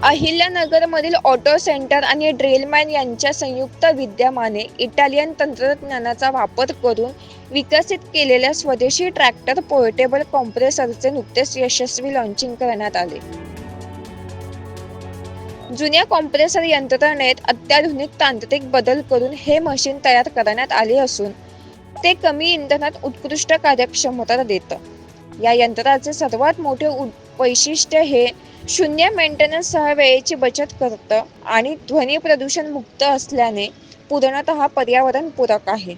अहिल्यानगरमधील auto centre आणि ड्रिलमॅन यांच्या संयुक्त विद्यमाने इटालियन तंत्रज्ञानाचा वापर करून विकसित केलेल्या स्वदेशी ट्रॅक्टर पोर्टेबल कॉम्प्रेसरचे नुकतेच यशस्वी लॉन्चिंग करण्यात आले. जुन्या कॉम्प्रेसर यंत्रणेत अत्याधुनिक तांत्रिक बदल करून हे मशीन तयार करण्यात आले असून ते कमी इंधनात उत्कृष्ट कार्यक्षमता देतं. या यंत्राचे सर्वात मोठे वैशिष्ट्य हे शून्य मेंटेनन्ससह वेळेची बचत करतं आणि ध्वनी प्रदूषण मुक्त असल्याने पूर्णतः पर्यावरणपूरक आहे.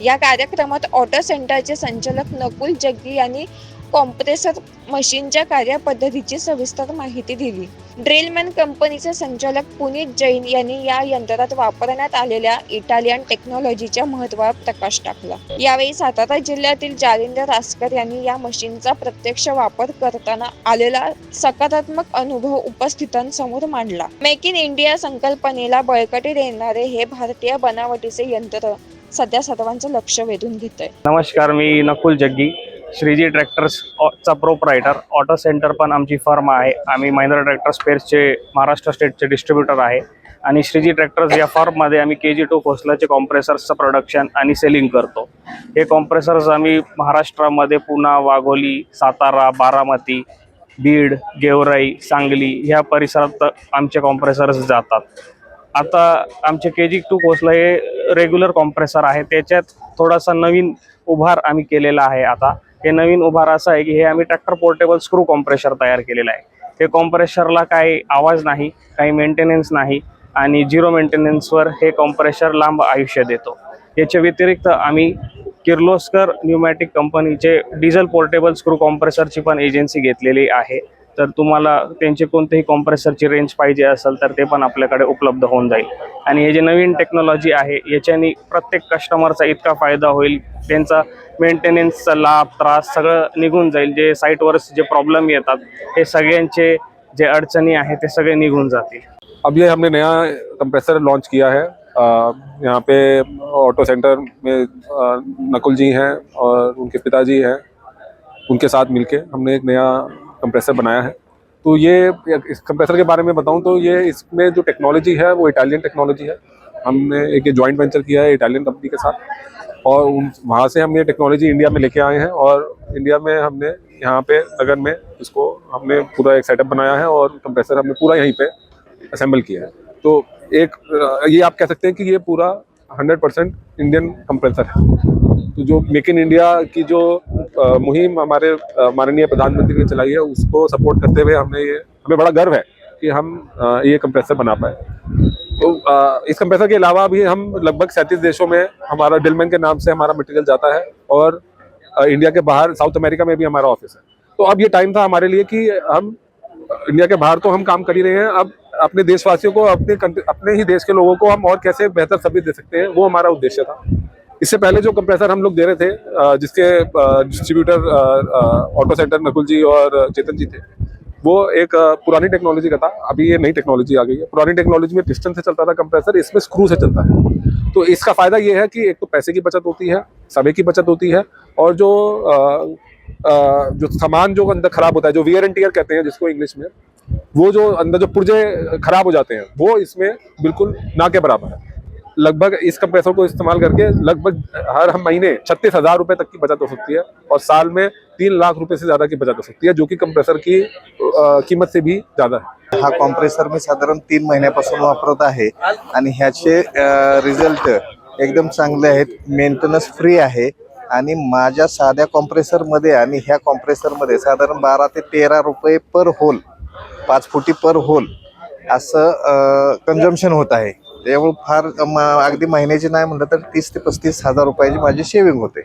या कार्यक्रमात ऑटो सेंटरचे संचालक नकुल जग्गी यांनी कॉम्प्रेसर मशीनच्या कार्यपद्धतीची सविस्तर माहिती दिली. ड्रिलमॅन कंपनीचे संचालक पुनीत जैन यांनी या यंत्रात वापरण्यात आलेल्या इटालियन टेक्नॉलॉजीच्या महत्त्वावर प्रकाश टाकला. यावेळी सातारा जिल्ह्यातील जालिंदर रासकर यांनी या मशीनचा प्रत्यक्ष वापर करताना आलेला सकारात्मक अनुभव उपस्थितांसमोर मांडला. मेक इन इंडिया संकल्पनेला बळकटी देणारे हे भारतीय बनावटीचे यंत्र सध्या सर्वांचं लक्ष वेधून घेतंय. नमस्कार, मी नकुल जग्गी, श्रीजी ट्रॅक्टर्स चा प्रोप्रायटर. ऑटो सेंटर पण आमची फर्म आहे. आम्ही महिंद्रा ट्रॅक्टर स्पेअर्सचे महाराष्ट्र स्टेटचे डिस्ट्रीब्युटर आहे आणि श्रीजी ट्रॅक्टर्स या फर्ममध्ये आम्ही KG2 खोसलाचे कॉम्प्रेसर्सचं प्रोडक्शन आणि सेलिंग करतो. हे कॉम्प्रेसर्स आम्ही महाराष्ट्रामध्ये पुणा, वाघोली, सातारा, बारामती, बीड, गेवराई, सांगली ह्या परिसरात आमचे कॉम्प्रेसर्स जातात. आता आमचे KG2 खोसला हे रेग्युलर कॉम्प्रेसर आहे. त्याच्यात थोडासा नवीन उभार आम्ही केलेला आहे. आता हे नवीन उभार असं आहे की हे आम्ही ट्रॅक्टर पोर्टेबल स्क्रू कॉम्प्रेसर तयार केलेलं आहे. हे कॉम्प्रेसरला काही आवाज नाही, काही मेंटेनन्स नाही आणि झिरो मेंटेनन्सवर हे कॉम्प्रेसर लांब आयुष्य देतो. याच्या व्यतिरिक्त आम्ही किर्लोस्कर न्यूमॅटिक कंपनीचे डिझेल पोर्टेबल स्क्रू कॉम्प्रेसरची पण एजन्सी घेतलेली आहे. तर तुम्हाला त्यांचे कोणतेही कॉम्प्रेसरची रेंज पाहिजे असेल तर ते पण आपल्याकडे उपलब्ध होऊन जाईल. आणि हे जे नवीन टेक्नॉलॉजी आहे याच्याने प्रत्येक कस्टमरचा इतका फायदा होईल, त्यांचा मेंटेनन्सचा लाभ त्रास सगळं निघून जाईल. जे साईटवर जे प्रॉब्लेम येतात हे सगळ्यांचे जे अडचणी आहेत ते सगळे निघून जातील. अब ये हमने नया कंप्रेसर लॉन्च किया है। यहाँ पे ऑटो सेंटर में नकुल जी हैं और उनके पिताजी हैं, उनके साथ मिलके हमने एक नया कंप्रेसर बनाया है। तो ये इस कंप्रेसर के बारे में बताऊं तो ये इसमें जो टेक्नोलॉजी है वो इटालियन टेक्नोलॉजी है। हमने एक जॉइंट वेंचर किया है इटालियन कंपनी के साथ और वहाँ से हम ये टेक्नोलॉजी इंडिया में लेके आए हैं और इंडिया में हमने यहाँ पे नगर में इसको हमने पूरा एक सेटअप बनाया है और कंप्रेसर हमने पूरा यहीं पे असेंबल किया है। तो एक ये आप कह सकते हैं कि ये पूरा 100% इंडियन कंप्रेसर है। तो जो मेक इन इंडिया की जो मुहिम हमारे माननीय प्रधानमंत्री ने चलाई है उसको सपोर्ट करते हुए हमें बड़ा गर्व है कि हम ये कंप्रेसर बना पाए। तो इस कंप्रेसर के अलावा भी हम लगभग 37 देशों में हमारा ड्रिलमैन के नाम से हमारा मटेरियल जाता है और इंडिया के बाहर साउथ अमेरिका में भी हमारा ऑफिस है। तो अब ये टाइम था हमारे लिए कि हम इंडिया के बाहर तो हम काम कर ही रहे हैं, अब अपने देशवासियों को अपने ही देश के लोगों को हम और कैसे बेहतर सर्विस दे सकते हैं, वो हमारा उद्देश्य था। इससे पहले जो कंप्रेसर हम लोग दे रहे थे जिसके डिस्ट्रीब्यूटर ऑटो सेंटर नकुल जी और चेतन जी थे, वो एक पुरानी टेक्नोलॉजी का था। अभी ये नई टेक्नोलॉजी आ गई है। पुरानी टेक्नोलॉजी में पिस्टन से चलता था कंप्रेसर, इसमें स्क्रू से चलता है। तो इसका फायदा ये है कि एक तो पैसे की बचत होती है, समय की बचत होती है और जो सामान जो अंदर खराब होता है, जो वियर एंड टियर कहते हैं जिसको इंग्लिश में, वो जो अंदर जो पुर्जे खराब हो जाते हैं वो इसमें बिल्कुल ना के बराबर है। लगभग इस कंप्रेसर को इस्तेमाल करके लगभग हर महीने 36,000 रुपये तक की बचत हो सकती है और साल में 3 लाख रुपये से ज़्यादा की बचत हो सकती है, जो कि कंप्रेसर की कीमत से भी ज़्यादा है। हा कॉम्प्रेसर मी साधारण 3 महिन्यापासून वापरत आहे आणि ह्याचे रिझल्ट एकदम चांगले आहेत. मेंटेनन्स फ्री आहे आणि माझ्या साध्या कॉम्प्रेसरमध्ये आणि ह्या कॉम्प्रेसरमध्ये साधारण 12 ते 13 रुपये पर होल, 5 फुटी पर होल असं कन्झम्पशन होत आहे. त्यामुळे फार अगदी महिन्याची नाही म्हटलं तर 30 ते 35 हजार रुपयाची माझी शेविंग होते.